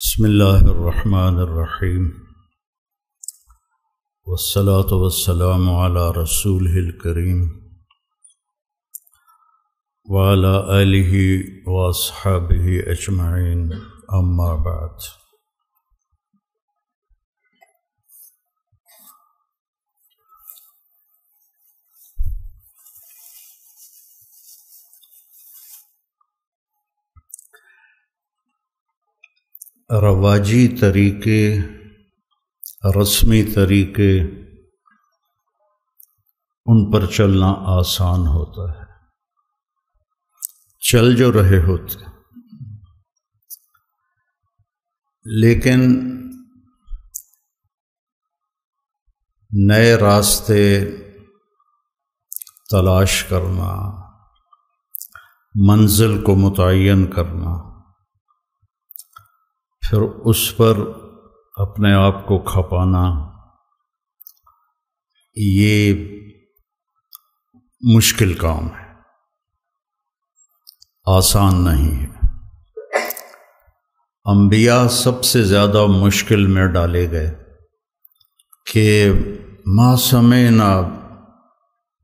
بسم اللہ الرحمن الرحیم والصلاة والسلام علی رسولہ الکریم وعلی آلہ واصحابہ اجمعین اما بعد۔ رواجی طریقے، رسمی طریقے، ان پر چلنا آسان ہوتا ہے، چل جو رہے ہوتے، لیکن نئے راستے تلاش کرنا، منزل کو متعین کرنا، پھر اس پر اپنے آپ کو کھپانا، یہ مشکل کام ہے، آسان نہیں ہے۔ انبیاء سب سے زیادہ مشکل میں ڈالے گئے کہ ما سمعنا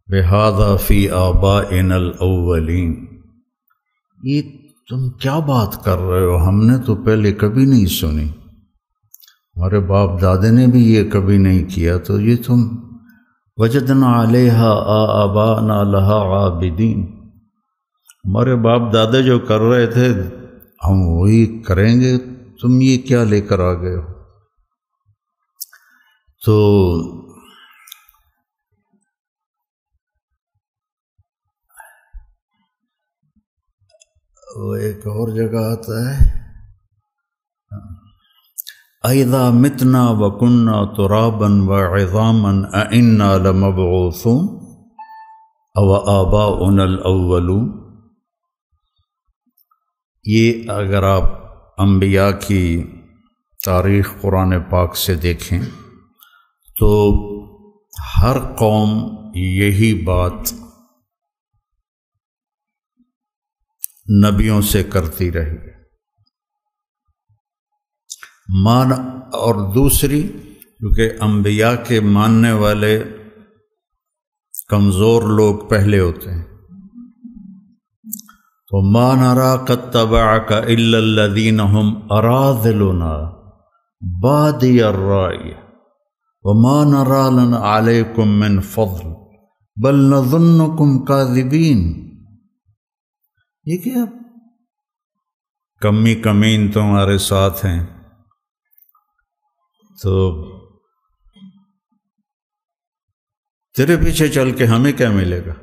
بہذا فی آبائنا الاولین، یہ تم کیا بات کر رہے ہو، ہم نے تو پہلے کبھی نہیں سنی، ہمارے باپ دادے نے بھی یہ کبھی نہیں کیا، تو یہ تم وجدنا علیہا آباءنا لہا عابدین، ہمارے باپ دادے جو کر رہے تھے ہم وہی کریں گے، تم یہ کیا لے کر آ گئے ہو؟ تو وہ ایک اور جگہ آتا ہے اَإِذَا مِتْنَا وَكُنَّا تُرَابًا وَعِظَامًا أَإِنَّا لَمَبْعُوثُونَ أَوَآبَاؤُنَا الْأَوَّلُونَ۔ یہ اگر آپ انبیاء کی تاریخ قرآن پاک سے دیکھیں تو ہر قوم یہی بات نبیوں سے کرتی رہی، اور دوسری کیونکہ انبیاء کے ماننے والے کمزور لوگ پہلے ہوتے ہیں، تو ما نراک اتبعک الا الذین هم اراذلنا بادی الرأی وما نرى لنا علیکم من فضل بل نظنکم کاذبین۔ یہ کیا کمی کمین تمہارے ساتھ ہیں، تو تیرے پیچھے چل کے ہمیں کیا ملے گا؟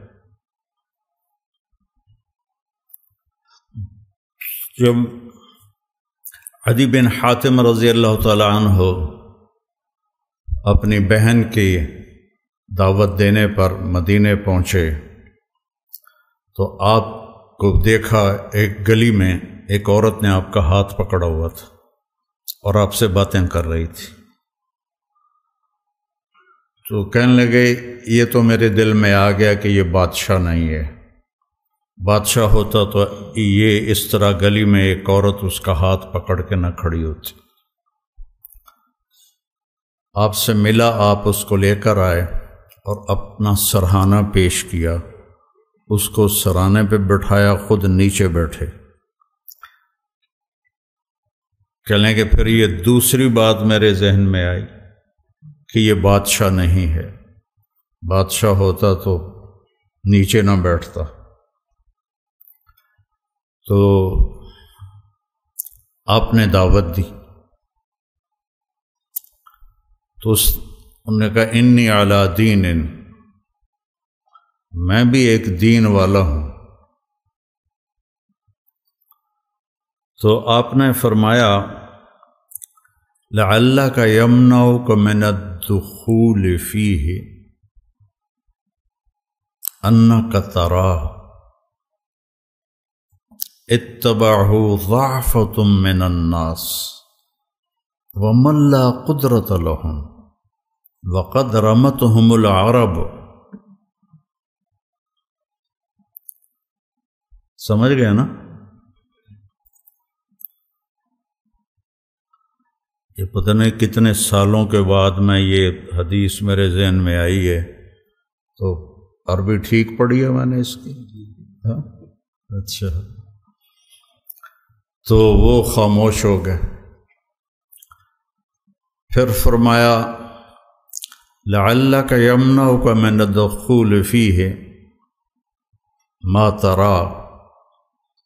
جب عدی بن حاتم رضی اللہ تعالی عنہ اپنی بہن کی دعوت دینے پر مدینے پہنچے تو آپ کو دیکھا ایک گلی میں ایک عورت نے آپ کا ہاتھ پکڑا ہوا تھا اور آپ سے باتیں کر رہی تھی، تو کہنے لگے یہ تو میرے دل میں آ گیا کہ یہ بادشاہ نہیں ہے، بادشاہ ہوتا تو یہ اس طرح گلی میں ایک عورت اس کا ہاتھ پکڑ کے نہ کھڑی ہوتی۔ آپ سے ملا، آپ اس کو لے کر آئے اور اپنا سرہانہ پیش کیا، اس کو سرانے پہ بٹھایا، خود نیچے بیٹھے۔ کہنے کہ پھر یہ دوسری بات میرے ذہن میں آئی کہ یہ بادشاہ نہیں ہے، بادشاہ ہوتا تو نیچے نہ بیٹھتا۔ تو آپ نے دعوت دی تو انہوں نے کہا انی علی دین، میں بھی ایک دین والا ہوں۔ تو آپ نے فرمایا لعلک یمنعک من الدخول فیہ انک تراہ اتبعہ ضعفۃ من الناس ومن لا قدرۃ لہم وقد رمتہم العرب۔ سمجھ گئے نا؟ یہ پتہ نہیں کتنے سالوں کے بعد میں یہ حدیث میرے ذہن میں آئی ہے، تو عربی ٹھیک پڑھی ہے میں نے اس کی؟ ہاں اچھا، تو وہ خاموش ہو گئے۔ پھر فرمایا لعلک یمنعک من الدخول فیہ ما ترى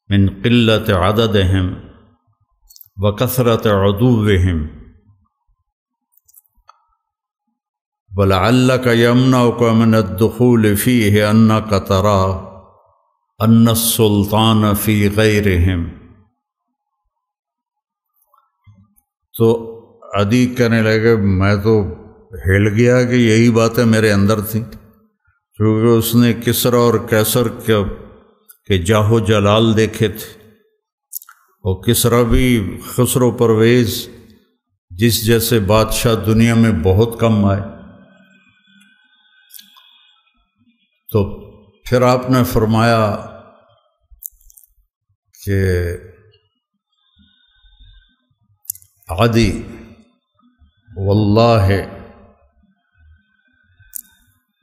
من قلت عددهم وکثرت عدوهم ولعلک یمنعک من الدخول فیہ انک ترى ان السلطان فی غیرهم۔ تو عدی کہنے لگے میں تو ہل گیا کہ یہی باتیں میرے اندر تھیں، کیونکہ اس نے کسریٰ اور قیصر کے جاہ و جلال دیکھے تھے، اور کسریٰ بھی خسرو پرویز جس جیسے بادشاہ دنیا میں بہت کم آئے۔ تو پھر آپ نے فرمایا کہ عدی واللہ،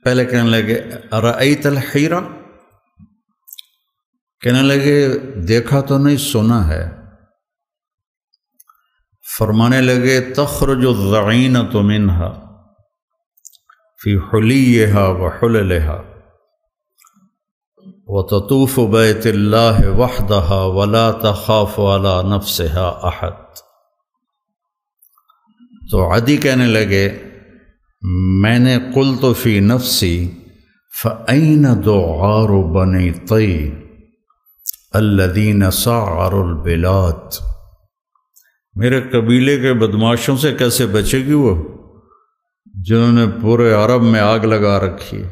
پہلے کہنے لگے ارأیت الحیرہ، کہنے لگے دیکھا تو نہیں سنا ہے۔ فرمانے لگے تخرج الضعینۃ منہا فی حلیہا وحللہا وتطوف بیت اللہ وحدہا ولا تخاف علی نفسہا احد۔ تو عدی کہنے لگے میں نے قلت فی نفسی فأین دعار بنی طی الذین سعروا البلاد، میرے قبیلے کے بدماشوں سے کیسے بچے گی وہ جنہوں نے پورے عرب میں آگ لگا رکھی ہے؟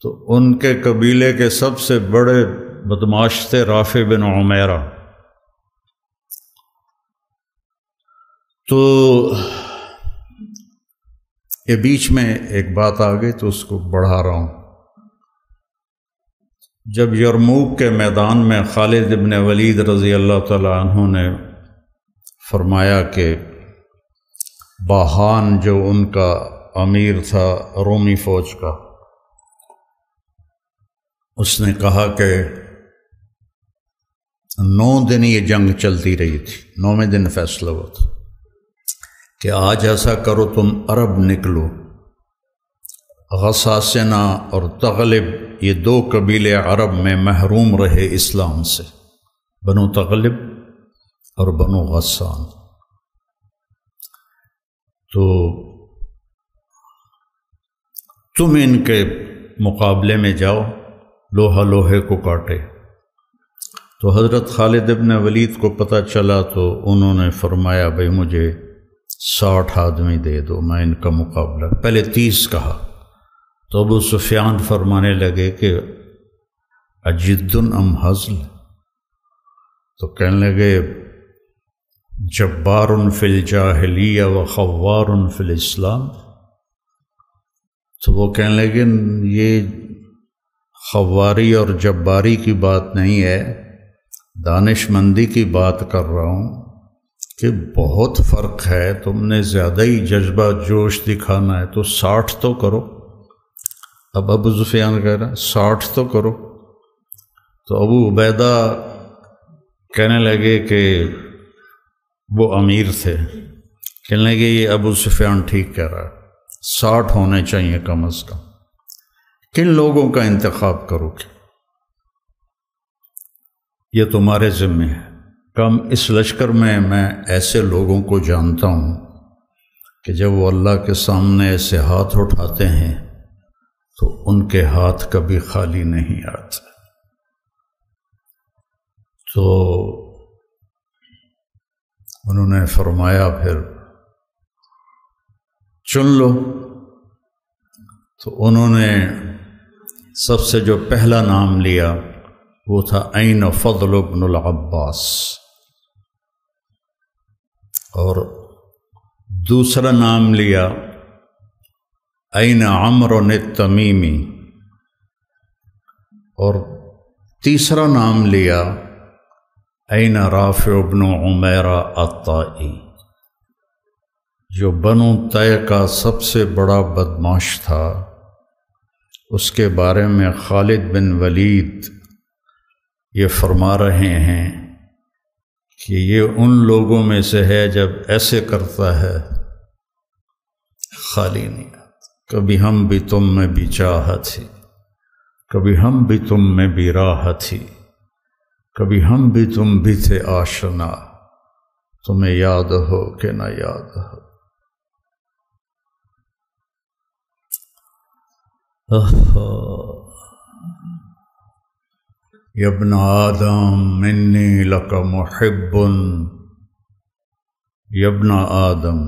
تو ان کے قبیلے کے سب سے بڑے بدماش تھے رافع بن عمیرہ۔ تو یہ بیچ میں ایک بات آ گئی تو اس کو بڑھا رہا ہوں۔ جب یرموک کے میدان میں خالد ابن ولید رضی اللہ تعالیٰ عنہ نے فرمایا کہ باہان جو ان کا امیر تھا رومی فوج کا، اس نے کہا کہ 9 دن یہ جنگ چلتی رہی تھی، 9ویں دن فیصلہ ہوا تھا کہ آج ایسا کرو تم عرب نکلو، غساسنہ اور تغلب یہ 2 قبیلے عرب میں محروم رہے اسلام سے، بنو تغلب اور بنو غسان۔ تو تم ان کے مقابلے میں جاؤ، لوہا لوہے کو کاٹے۔ تو حضرت خالد ابن ولید کو پتہ چلا تو انہوں نے فرمایا بھئی مجھے 60 آدمی دے دو، میں ان کا مقابلہ، پہلے 30 کہا۔ تو ابو سفیان فرمانے لگے کہ اجد ام ہزل، تو کہنے لگے جبار فی الجاہلیہ و خوار فی الاسلام۔ تو وہ کہنے لگے یہ خواری اور جباری کی بات نہیں ہے، دانش مندی کی بات کر رہا ہوں کہ بہت فرق ہے، تم نے زیادہ ہی جذبہ جوش دکھانا ہے، تو 60 تو کرو۔ اب ابو سفیان کہہ رہا ہے 60 تو کرو۔ تو ابو عبیدہ کہنے لگے کہ وہ امیر تھے، کہنے لگے یہ ابو سفیان ٹھیک کہہ رہا ہے، 60 ہونے چاہیے کم از کم، کن لوگوں کا انتخاب کرو گے؟ یہ تمہارے ذمہ ہے۔ کم اس لشکر میں ایسے لوگوں کو جانتا ہوں کہ جب وہ اللہ کے سامنے ایسے ہاتھ اٹھاتے ہیں تو ان کے ہاتھ کبھی خالی نہیں آتے۔ تو انہوں نے فرمایا پھر چن لو۔ تو انہوں نے سب سے جو پہلا نام لیا وہ تھا عین فضل بن العباس، اور دوسرا نام لیا عین عمرو التمیمی، اور تیسرا نام لیا عین رافع بن عمیرہ الطائی۔ جو بنو طے کا سب سے بڑا بدماش تھا، اس کے بارے میں خالد بن ولید یہ فرما رہے ہیں کہ یہ ان لوگوں میں سے ہے جب ایسے کرتا ہے خالی نہیں آتا۔ کبھی ہم بھی تم میں بھی چاہت تھی، کبھی ہم بھی تم میں بھی راہ تھی، کبھی ہم بھی تم بھی تھے آشنا، تمہیں یاد ہو کہ نہ یاد ہو۔ یا ابن آدم انی لک محب، یا ابن آدم،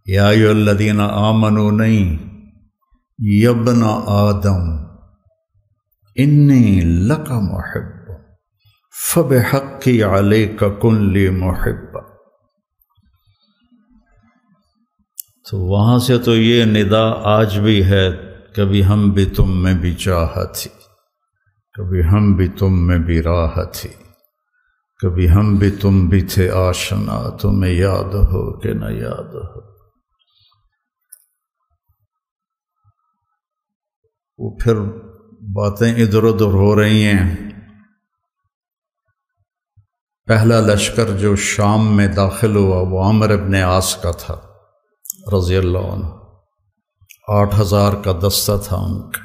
یا ایھا الذین آمنوا نہیں، یا ابن آدم انی لک محب فبحقی علیک کن لی محبا۔ تو وہاں سے تو یہ ندا آج بھی ہے، کبھی ہم بھی تم میں بھی چاہت تھی، کبھی ہم بھی تم میں بھی راہ تھی، کبھی ہم بھی تم بھی تھے آشنا، تمہیں یاد ہو کہ نہ یاد ہو۔ وہ پھر باتیں ادھر ادھر ہو رہی ہیں۔ پہلا لشکر جو شام میں داخل ہوا وہ عامر ابن عاص کا تھا رضی اللہ عنہ، 8000 کا دستہ تھا ان کا۔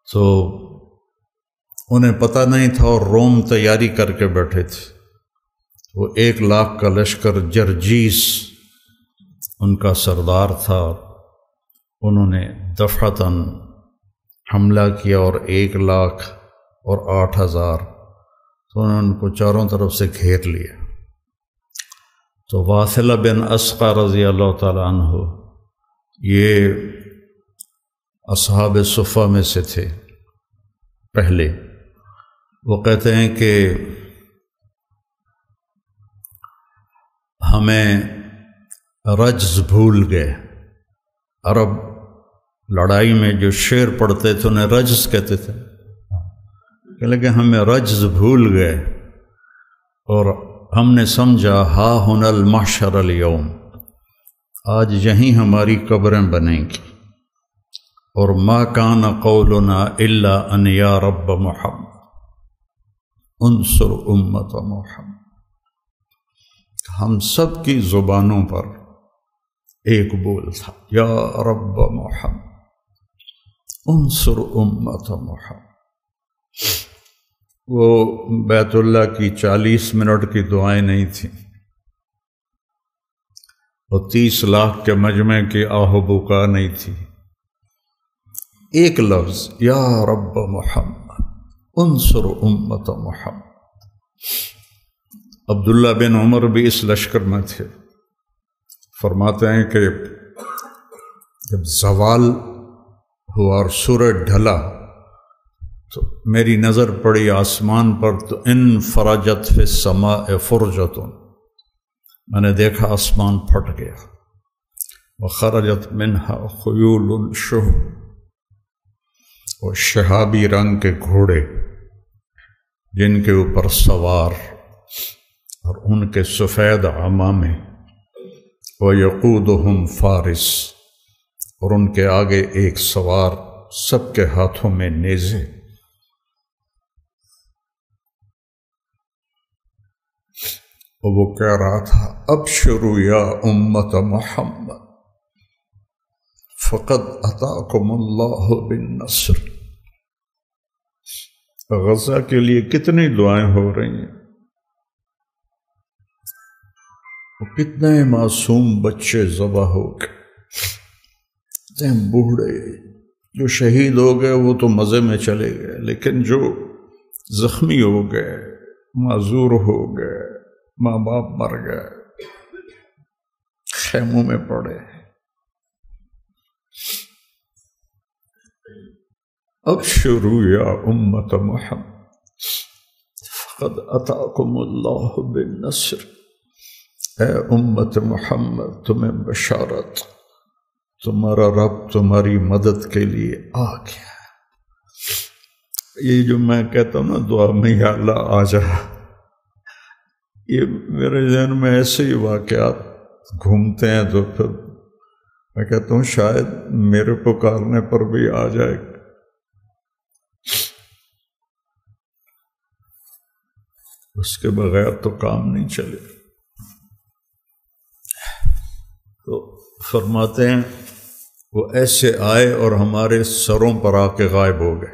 تو انہیں پتہ نہیں تھا اور روم تیاری کر کے بیٹھے تھے۔ وہ 1,00,000 کا لشکر جرجیس ان کا سردار تھا، انہوں نے دفعتاً حملہ کیا اور 1,00,000 اور 8,000، تو انہوں نے ان کو چاروں طرف سے گھیر لیا۔ تو واثلہ بن اسقع رضی اللہ تعالیٰ عنہ یہ اصحاب صفہ میں سے تھے پہلے۔ وہ کہتے ہیں کہ ہمیں رجز بھول گئے۔ عرب لڑائی میں جو شعر پڑھتے تھے انہیں رجز کہتے تھے، لیکن ہمیں رجز بھول گئے اور ہم نے سمجھا ہا ہن المحشر اليوم، آج یہیں ہماری قبریں بنیں گی، اور ما کان قولنا الا ان یا رب محمد انصر امت محمد۔ ہم سب کی زبانوں پر ایک بول تھا، یا رب محمد انصر امت محمد۔ وہ بیت اللہ کی 40 منٹ کی دعائیں نہیں تھیں، وہ 30 لاکھ کے مجمع کی آہ و بکا نہیں تھی۔ ایک لفظ یا رب محمد انصر امت محمد۔ عبداللہ بن عمر بھی اس لشکر میں تھے۔ فرماتے ہیں کہ جب زوال ہوا اور سورج ڈھلا تو میری نظر پڑی آسمان پر، تو ان فرجت فی السماء فرجۃ، میں نے دیکھا آسمان پھٹ گیا، وخرجت منها خیول شہب، اور شہابی رنگ کے گھوڑے جن کے اوپر سوار اور ان کے سفید عمامے، وَيَقُودُهُمْ فارس، اور ان کے آگے ایک سوار، سب کے ہاتھوں میں نیزے۔ اور وہ کہہ رہا تھا ابشروا یا امت محمد فقد اتاکم اللہ بالنصر۔ غزہ کے لیے کتنی دعائیں ہو رہی ہیں، کتنے معصوم بچے ذبح ہو گئے، بوڑھے جو شہید ہو گئے وہ تو مزے میں چلے گئے، لیکن جو زخمی ہو گئے، معذور ہو گئے، ماں باپ مر گئے، خیموں میں پڑے۔ ابشروا یا امت محمد فقد اتاکم اللہ بالنصر۔ اے امت محمد تمہیں بشارت، تمہارا رب تمہاری مدد کے لیے آ گیا۔ یہ جو میں کہتا ہوں نا دعا میں یا اللہ آ جا، یہ میرے ذہن میں ایسے ہی واقعات گھومتے ہیں، تو پھر میں کہتا ہوں شاید میرے پکارنے پر بھی آ جائے، اس کے بغیر تو کام نہیں چلے۔ تو فرماتے ہیں وہ ایسے آئے اور ہمارے سروں پر آ کے غائب ہو گئے،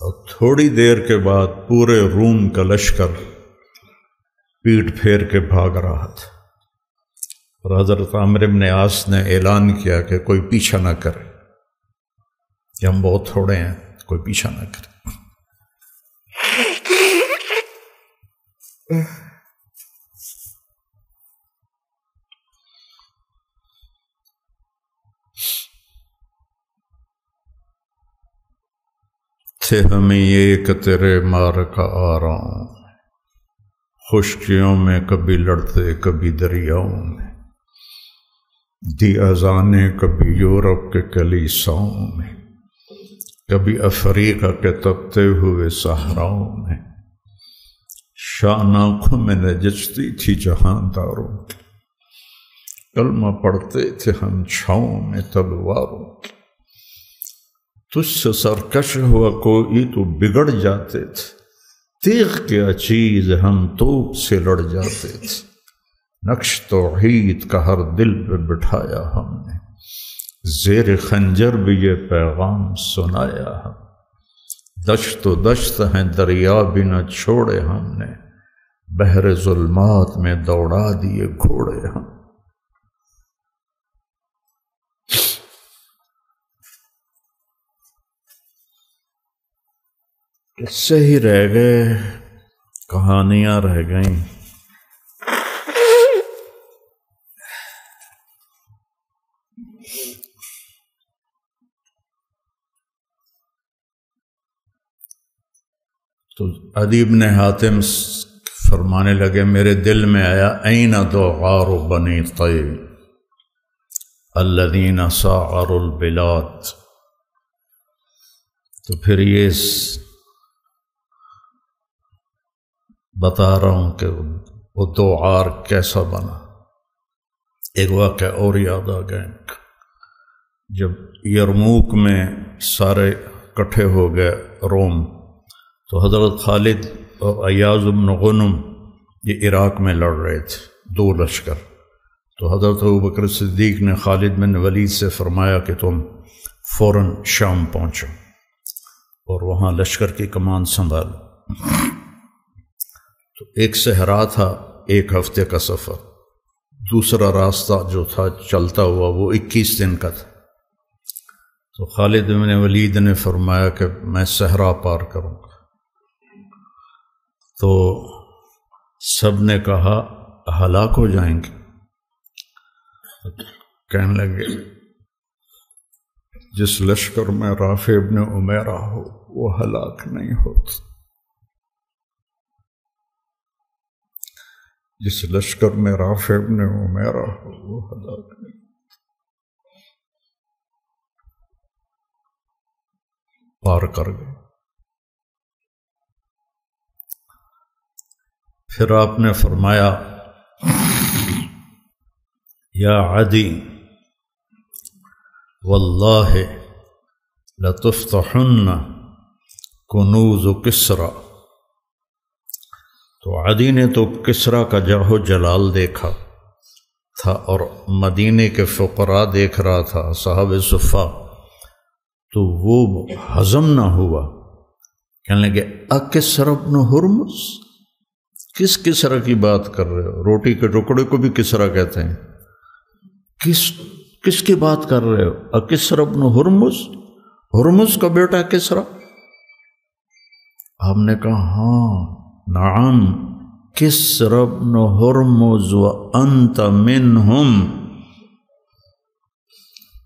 اور تھوڑی دیر کے بعد پورے روم کا لشکر پیٹ پھیر کے بھاگ رہا تھا، اور حضرت عامر بن عاص نے اعلان کیا کہ کوئی پیچھا نہ کرے، کہ ہم بہت تھوڑے ہیں، کوئی پیچھا نہ کرے۔ تھے ہمیں یہ کہ تیرے مار کا آ رہا ہوں، خشکیوں میں کبھی لڑتے کبھی دریاؤں میں، دی اذانیں کبھی یورپ کے کلیساؤں میں، کبھی افریقہ کے تپتے ہوئے صحراؤں میں، شان آنکھوں میں نجچتی تھی جہانداروں کی، کلمہ پڑھتے تھے ہم چھاؤں میں تلواروں کی، تجھ سے سرکش ہوا کوئی تو بگڑ جاتے تھے، تیغ کیا چیز ہم توپ سے لڑ جاتے تھے، نقش توحید کا ہر دل پہ بٹھایا ہم نے، زیر خنجر بھی یہ پیغام سنایا ہم، دشت و دشت ہیں دریا بھی نہ چھوڑے ہم نے، بحر ظلمات میں دوڑا دیے گھوڑے ہم۔ قصے ہی رہ گئے، کہانیاں رہ گئیں، تو عدی بن حاتم فرمانے لگے میرے دل میں آیا این دوغار بنی طی الذین ساعروا البلاد، تو پھر یہ بتا رہا ہوں کہ وہ دوغار کیسا بنا۔ ایک واقعہ اور یاد آ گیا، جب یرموک میں سارے کٹھے ہو گئے روم، تو حضرت خالد اور ایاز بن غنم یہ عراق میں لڑ رہے تھے، دو لشکر، تو حضرت ابوبکر صدیق نے خالد بن ولید سے فرمایا کہ تم فوراً شام پہنچو اور وہاں لشکر کی کمان سنبھالو۔ تو ایک صحرا تھا، ایک ہفتے کا سفر، دوسرا راستہ جو تھا چلتا ہوا وہ 21 دن کا تھا۔ تو خالد بن ولید نے فرمایا کہ میں صحرا پار کروں گا، تو سب نے کہا ہلاک ہو جائیں گے۔ کہنے لگے جس لشکر میں رافع ابن عمیرہ ہو وہ ہلاک نہیں ہوتا، جس لشکر میں رافع ابن عمیرہ ہو وہ ہلاک نہیں۔ پار کر گئے۔ پھر آپ نے فرمایا یا عدی واللہ لتفتحن کنوز کسریٰ، تو عدی نے تو کسریٰ کا جاہ جلال دیکھا تھا اور مدینے کے فقراء دیکھ رہا تھا، صاحب صفہ، تو وہ ہضم نہ ہوا۔ کہنے لگے اکسریٰ بن ہرمز، کس کسریٰ کی بات کر رہے ہو؟ روٹی کے ٹکڑے کو بھی کسریٰ کہتے ہیں، کس کی بات کر رہے ہو؟ اکسریٰ بن ہرمز، ہرمز کا بیٹا کسریٰ؟ آپ نے کہا ہاں نعم کسریٰ بن ہرمز وانت منہم،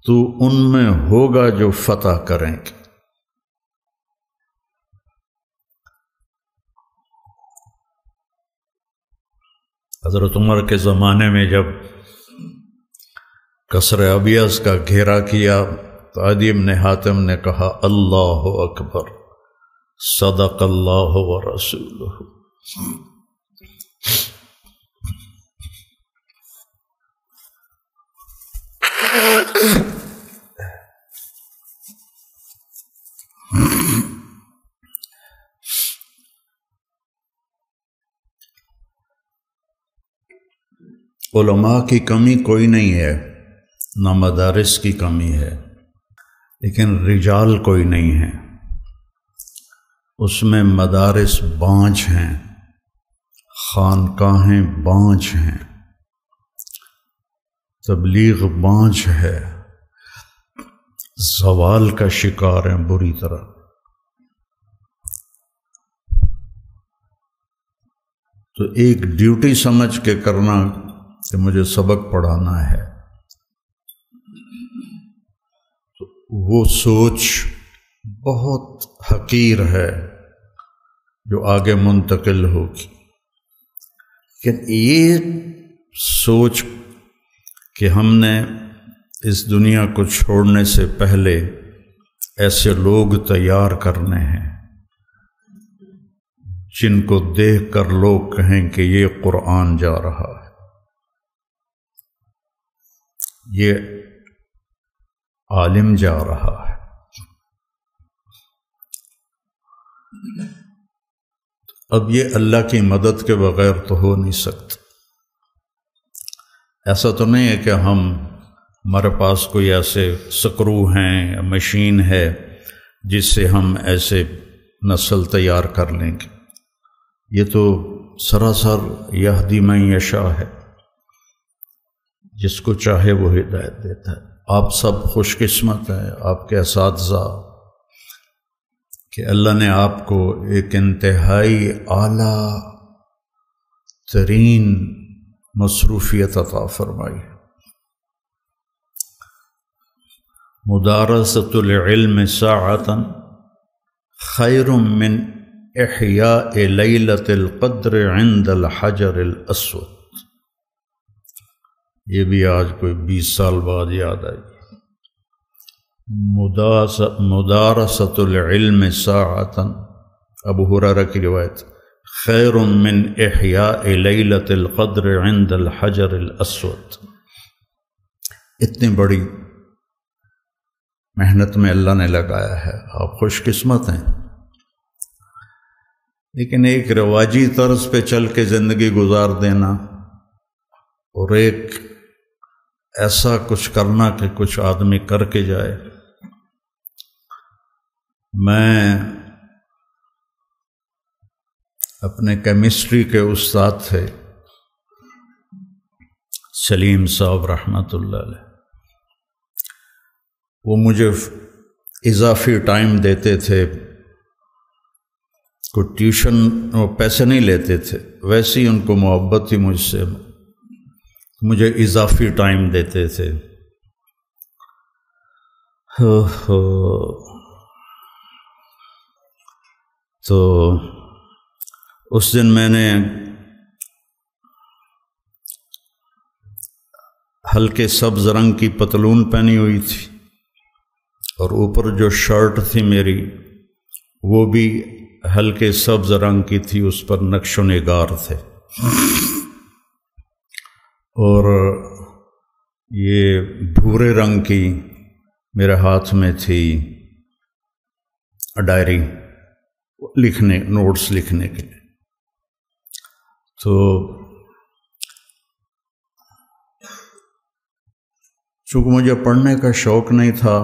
تو ان میں ہوگا جو فتح کریں گے۔ حضرت عمر کے زمانے میں جب قصر ابیض کا گھیرا کیا تو عدی بن حاتم نے کہا اللہ اکبر، صدق اللہ ورسولہ۔ علماء کی کمی کوئی نہیں ہے، نہ مدارس کی کمی ہے، لیکن رجال کوئی نہیں ہے۔ اس میں مدارس بانجھ ہیں، خانقاہیں بانجھ ہیں، تبلیغ بانجھ ہے، زوال کا شکار ہیں بری طرح۔ تو ایک ڈیوٹی سمجھ کے کرنا کہ مجھے سبق پڑھانا ہے، تو وہ سوچ بہت حقیر ہے جو آگے منتقل ہوگی۔ لیکن یہ سوچ کہ ہم نے اس دنیا کو چھوڑنے سے پہلے ایسے لوگ تیار کرنے ہیں جن کو دیکھ کر لوگ کہیں کہ یہ قرآن جا رہا ہے، یہ عالم جا رہا ہے۔ اب یہ اللہ کی مدد کے بغیر تو ہو نہیں سکتا۔ ایسا تو نہیں ہے کہ ہمارے پاس کوئی ایسے سکرو ہیں یا مشین ہے جس سے ہم ایسے نسل تیار کر لیں گے۔ یہ تو سراسر یہدی من یشاء ہے، جس کو چاہے وہ ہدایت دیتا ہے۔ آپ سب خوش قسمت ہیں، آپ کے اساتذہ، کہ اللہ نے آپ کو ایک انتہائی اعلیٰ ترین مصروفیت عطا فرمائی۔ مدارسۃ العلم ساعۃ خیر من احیاء لیلۃ القدر عند الحجر الاسود۔ یہ بھی آج کوئی 20 سال بعد یاد آئی۔ مدارسۃ العلم ساعۃ، ابو ہریرہ کی روایت، خیر من احیاء لیلۃ القدر عند الحجر الاسود۔ اتنی بڑی محنت میں اللہ نے لگایا ہے، آپ خوش قسمت ہیں۔ لیکن ایک رواجی طرز پہ چل کے زندگی گزار دینا اور ایک ایسا کچھ کرنا کہ کچھ آدمی کر کے جائے۔ میں اپنے کیمسٹری کے استاد تھے سلیم صاحب رحمۃ اللہ علیہ، وہ مجھے اضافی ٹائم دیتے تھے، کوئی ٹیوشن وہ پیسے نہیں لیتے تھے، ویسے ہی ان کو محبت تھی مجھ سے، مجھے اضافی ٹائم دیتے تھے۔ تو اس دن میں نے ہلکے سبز رنگ کی پتلون پہنی ہوئی تھی اور اوپر جو شرٹ تھی میری وہ بھی ہلکے سبز رنگ کی تھی، اس پر نقش و نگار تھے، اور یہ بھورے رنگ کی میرے ہاتھ میں تھی ڈائری لکھنے، نوٹس لکھنے کے لیے۔ تو چونکہ مجھے پڑھنے کا شوق نہیں تھا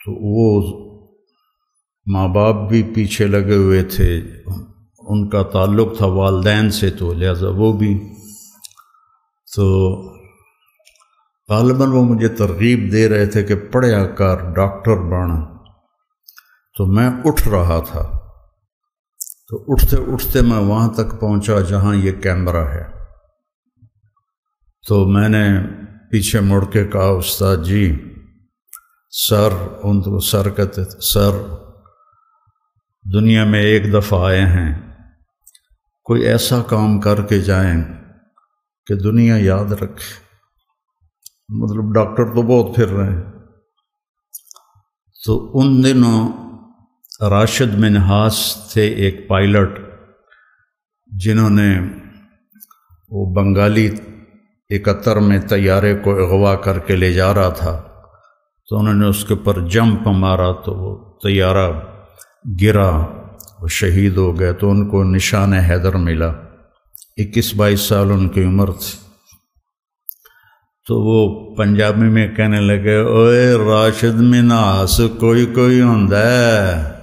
تو وہ ماں باپ بھی پیچھے لگے ہوئے تھے، ان کا تعلق تھا والدین سے، تو لہذا وہ بھی، تو غالباً وہ مجھے ترغیب دے رہے تھے کہ پڑھیا کر، ڈاکٹر بن۔ تو میں اٹھ رہا تھا، تو اٹھتے اٹھتے میں وہاں تک پہنچا جہاں یہ کیمرہ ہے۔ تو میں نے پیچھے مڑ کے کہا، استاد جی، سر، ان کو سر کہتے تھے، سر دنیا میں ایک دفعہ آئے ہیں، کوئی ایسا کام کر کے جائیں کہ دنیا یاد رکھے۔ مطلب ڈاکٹر تو بہت پھر رہے ہیں۔ تو ان دنوں راشد منہاس تھے ایک پائلٹ، جنہوں نے وہ بنگالی 71 میں طیارے کو اغوا کر کے لے جا رہا تھا، تو انہوں نے اس کے اوپر جمپ مارا تو وہ طیارہ گرا، وہ شہید ہو گئے، تو ان کو نشان حیدر ملا۔ 21-22 سال ان کی عمر تھی۔ تو وہ پنجابی میں کہنے لگے، اوئے راشد منہاس کوئی ہوندا ہے۔